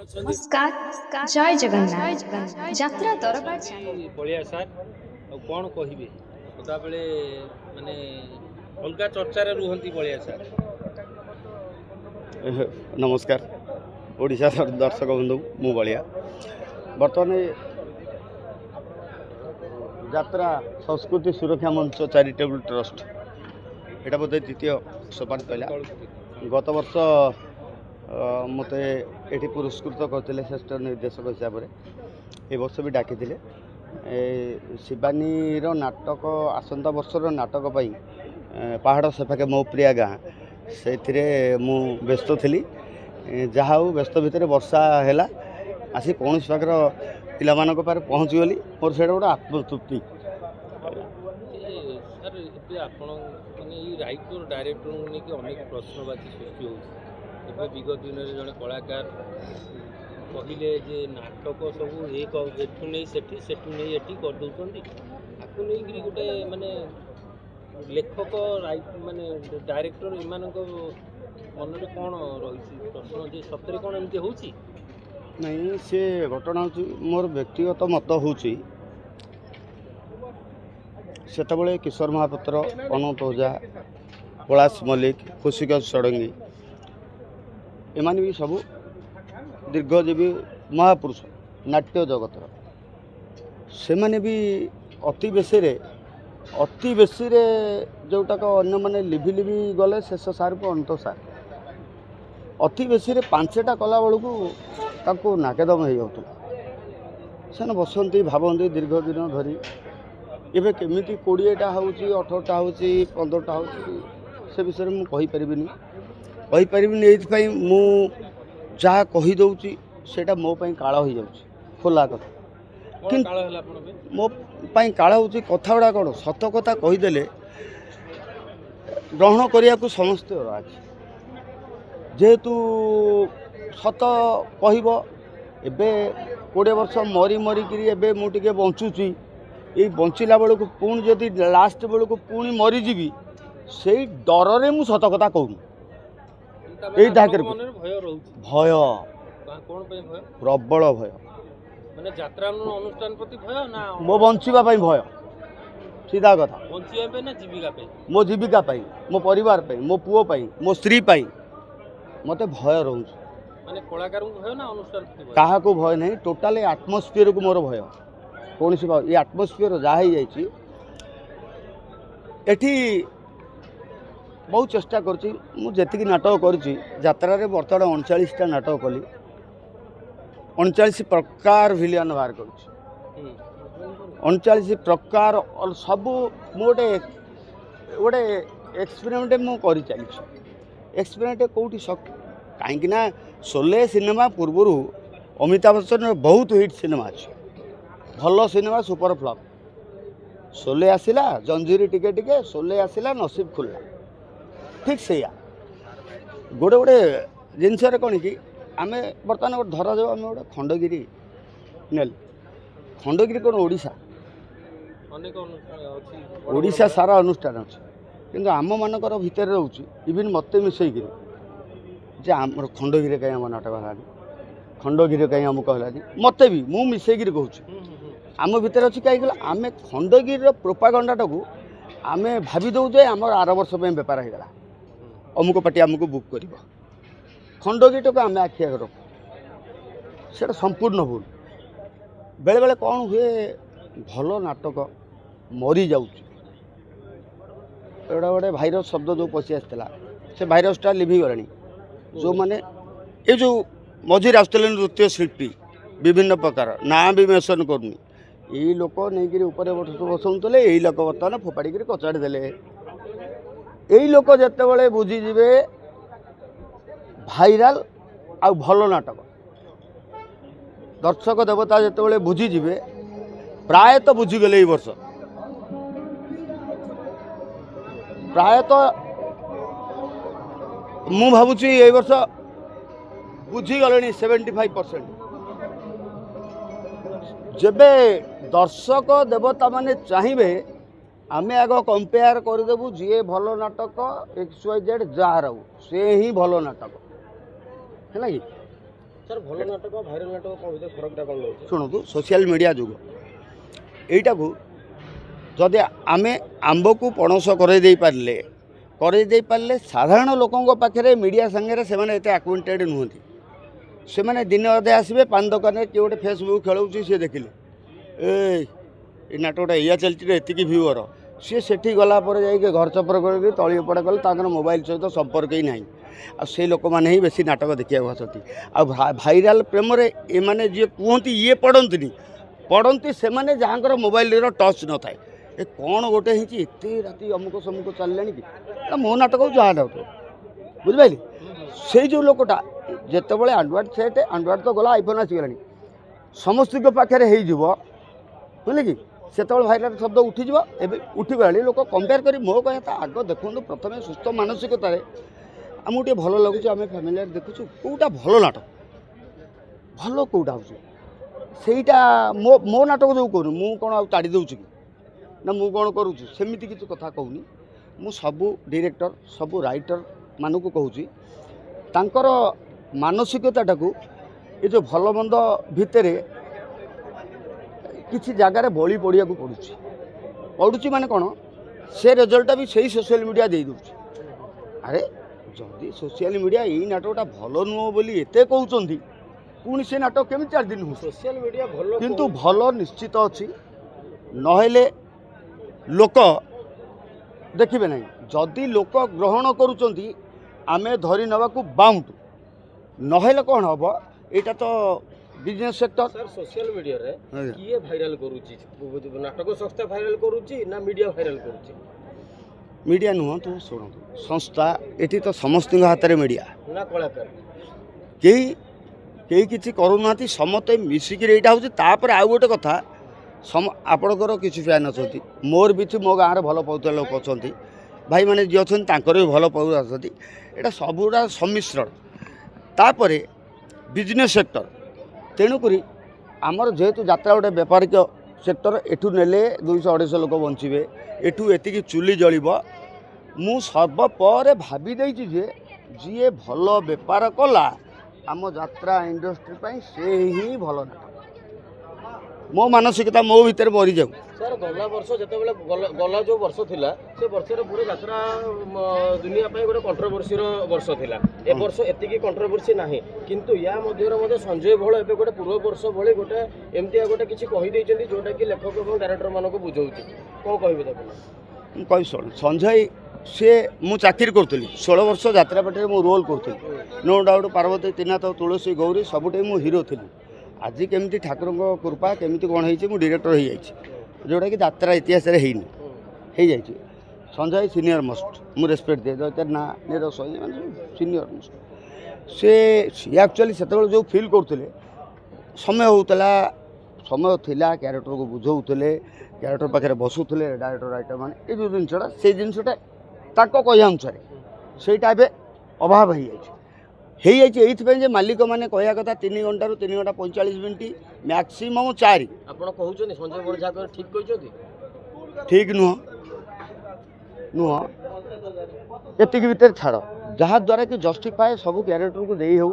नमस्कार जय जगन्नाथ यात्रा दरबार बलिया सार कौन कहे सदाबले माने अलग चर्चार रुहति बलिया सार। नमस्कार ओडिशा दर्शक बंधु मु बलिया बर्तमान यात्रा संस्कृति सुरक्षा मंच चैरिटेबल ट्रस्ट एटा बोधे द्वितीय सोपान कहला गत वर्ष मत ये पुरस्कृत करते श्रेष्ठ निर्देशक हिसाब से वर्ष भी डाकी शिवानी नाटक आसंता वर्षर नाटक पहाड़ सेफाके मो प्रिया गाँ से मु व्यस्त थी जहा व्यस्त भितर वर्षा है आसी कौन पाखर पिला पाखे पहुँचीगली मोर से गोटे आत्मतृप्ति। रायपुर डायरेक्टर नहीं अनेक प्रश्नवाची सृष्टि हो विगत दिन में जड़े कलाकार कहले जे नाटक सब एक एठू नहीं सेठू नहीं एटी कर आपको नहीं गोटे माने लेखक माने डायरेक्टर इन मन में कौन रही प्रश्न जे सतरे कौन एमती हो नहीं से घटना हो मोर व्यक्तिगत मत हूँ सेतबले किशोर महापात्र अनंत ओझा पलाश मल्लिक खुशिका षडंगी एमाने भी सब दीर्घजीवी महापुरुष नाट्य जगतर से माने भी अति बेसी रे जोटाक अन्य माने लिभि लिभि गले शेष सार को अंत सार अति बेसी रे पांचटा कला बेलू ताको नाकेदम हो जाता से बसंती भावती दीर्घ दिन धरी एवं केमी 20टा हो 18टा हो 15टा हो से विषय में कहीपरि मु जहाँ कहीदे सेटा मो काल हो जाऊँ खोला कथा कि मो काल हो कथा गुड़ा कौन सत कथा कहीदे ग्रहण करने को समस्त अच्छे जेहेतु सत कह एबे 20 वर्ष मरी मरिकी एबे मुझे बंचुची ये बंचला बेलू पुणी जदि लास्ट बेलू पुणी मरीजी से डर मु सत कथा कहूनी भय प्रबल भय माने यात्रा अनुष्ठान प्रति भय ना मो बंचीबा भय सीधा कथा बंचिबा ना जीविका मो जीविका मो परिवार मो पुओ मो स्त्री मते भय रोच माने कलाकार को भय ना अनुष्ठान कहा को भय नहीं टोटाल आत्मोस्फियर को मोर भय कौन सी ये आत्मोस्फियर जहाँ एठी बहुत चेष्टा करती नाटक कर बर्तमान 39टा नाटक कली 39 प्रकार विलियन बाहर कर 39 प्रकार और सब गोटे गोटे एक्सपेरिमेंट मुझे चली एक्सपेरिमेंट कौटी कहीं शोले सिनेमा पूर्वर अमिताभ बच्चन बहुत हिट सिनेमा अच्छे भल सिनेमा सुपर फ्लॉप शोले आसिला जंजीरी टिके टिके शोले आसिला नसीब खुलला ठीक से गोटे गोटे जिनस कौन कि आम बर्तमान गोटे धरा जाऊ आम गोटे खंडगिरी नेल खंडगिरी कौन ओडिशा सारा अनुष्ठान अच्छे किंतु आम मानकर भितर रोचे इवन मत मिसेक जे आम खंडगिरी कहीं आम नाटक है खंडगिरी कहीं अमुक है मत भी मु मिसेक कहूँ आम भितर अच्छी कहीं आम खंडगिरी प्रोपागंडा को आम भावी दौ जे आम आर वर्ष बेपार होगा अमुक पार्टी आमको बुक कर खंडगिरी को आम आखि आगे रखु से संपूर्ण भूल बेले बेले कौन हुए भल नाटक मरी जाऊँ गोटे भाइरस शब्द जो पशि आसाला से भाइरसटा लिभि गला जो मैंने ये जो मझिरे आसुले नृत्य शिल्पी विभिन्न प्रकार ना भी मेंशन करनी यही लोक नहीं ऊपर बसुले यही लोक बर्तमान फोपाड़ी कचाड़ी देले यही लोक जिते बुझीजे भाइराल आ भल नाटक दर्शक देवता जिते बुझीजे प्रायतः बुझीगले वर्ष प्रायतः मु भावुची ये वर्ष बुझीगले 75%। जबे दर्शक देवता माने चाहिए आमे आग कंपेयर करदेबू जी भल नाटक XYZ जार से ही भल नाटक है कि सर भल नाटक भाइराल नाटक कौन भितर फरकटा कौन रही शुणु सोशल मीडिया जुग यहीटा को जदि आमे आंब को पणस करई पारे साधारण लोकों पाखे मीडिया संगे से आक्वेंटेड नुहति से मैंने दिन अधे आसवे पान दुकान में किए गोटे फेसबुक खेलुची सी देखिले ए नाटकटा या चलती एतिकी भ्यूअर सी सेठी गलापर जा घर चपर कर तली उपड़ा कले मोबाइल सहित संपर्क ही ना आ से लोक मैंने ही बेसी नाटक देखा आसती आ भाइराल प्रेम ये मैंने जी कहती ये पढ़ती से मैंने जहाँ मोबाइल टच न थाए ए कौन गोटे ही राति अमुक समुक चलिए कि मो नाटक जहाँ बुझिपारे से जो लोकटा जितेबाला आंड्रॉइड सेट आंड्रॉइड तो गला आईफोन आसीगला समस्त पाखे हो बुझे कि से भाइराल शब्द उठीज उठीगला लोक कंपेयर कर मो कह आग देखो प्रथम सुस्थ मानसिकतार आमको टे भल लगुच आम फैमिली देखुचु कौटा भल नाटक भल कौटा होटा मो नाटक जो कहूँ मु कौन आ ताड़ी दूँ कि ना मु कौन करुँच सेमती किसी कथा कहूनी मु सबू डायरेक्टर सबू राइटर मानक कहूँ तांकर मानसिकता को ये जो भल मंद भितर किसी जगार बलि पड़िया पड़ुची माने कौन से रिजल्टा भी सही सोशल मीडिया दे दूँ अरे जदि सोशल मीडिया यही नाटकटा भल नुह बोली एते कहते पुणी से नाटक केमी 4 दिन हो सोशल मीडिया भल किंतु भल निश्चित अच्छी नहेले लोक देखिए ना जदि लोक ग्रहण करुँच आमे धरी नवाकू बाउंड नहेले कौन हम यहाँ तो business sector sir social media रे किए भाइराल करूची नाटक संस्था भाइराल करूची ना मीडिया भाइराल करूची मीडिया नुह तू शुणु संस्था ये तो समस्त हाथ में मीडिया ना कलाकार कई किसी करूना समते मिसिक यहाँ हूँ आउ गोटे कथा आपणकर किसी फैन अच्छा मोर भी मो गाँव भल पाता लोक अच्छा भाई मैंने जी अच्छा भी भल पाऊ यहाँ सबुरा सम्मिश्रण तापर बिजनेस सेक्टर तेणुक आमर जेहेतु यात्रा गोटे व्यापारिक सेक्टर एठू नेले 200-250 लोक बंचे एठू एतिकी चुली जल मु सर्वपर भावी देछि जे जी भल बेपार कला आम यात्रा इंडस्ट्री से ही भल ना मो मानसिकता मो भीतर मरी जाऊ सर गला वर्ष जितेबाला गला जो वर्ष थिला से वर्ष पूरे यात्रा दुनिया गोटे कंट्रोवर्सीर वर्ष थिला ए वर्ष एतिकी कंट्रोवर्सी नाही किंतु या मध्य संजय भोल एबे गोटे पूर्व वर्ष भली गोटे एमती गोटे किछि कहि दैछन्ती जोटा कि लेखक और डायरेक्टर मानको बुझौछि कोन कहबे ताको कहि सुन संजय से मु चाकरी करूली 16 वर्ष यात्रा पार्टी मु रोल करूली नो डाउट पार्वती त्रिनाथ तुलसी गौरी सबुटे मु हिरो थी आज केमती ठाकुर कृपा केमती कौन हो डायरेक्टर हो जाए जोटा कि यात्रा इतिहास हो जाए संजय सीनियर मोस्ट मु रेस्पेक्ट दिए दैतर ना निरस सीनियर मोस्ट से एक्चुअली से जो फिल करुले समय होता समय थिला क्यारेक्टर को बुझाऊे क्यारेक्टर पाखे बसुले डायरेक्टर राइटर मैंने ये जो जिनसा से जिनसा कह अनुसार सेटा अभाव हो जाए मालिक मैंने कहया कथा 3 घंटा 3 घंटा 45 मिनट मैक्सिमम 4 आपड़ कहते संजय बड़ जहाँ ठीक कहते ठीक नुह नुह एति भर छाड़ जहाँद्वारा कि जस्टिफाए सब क्यारेक्टर को दे हो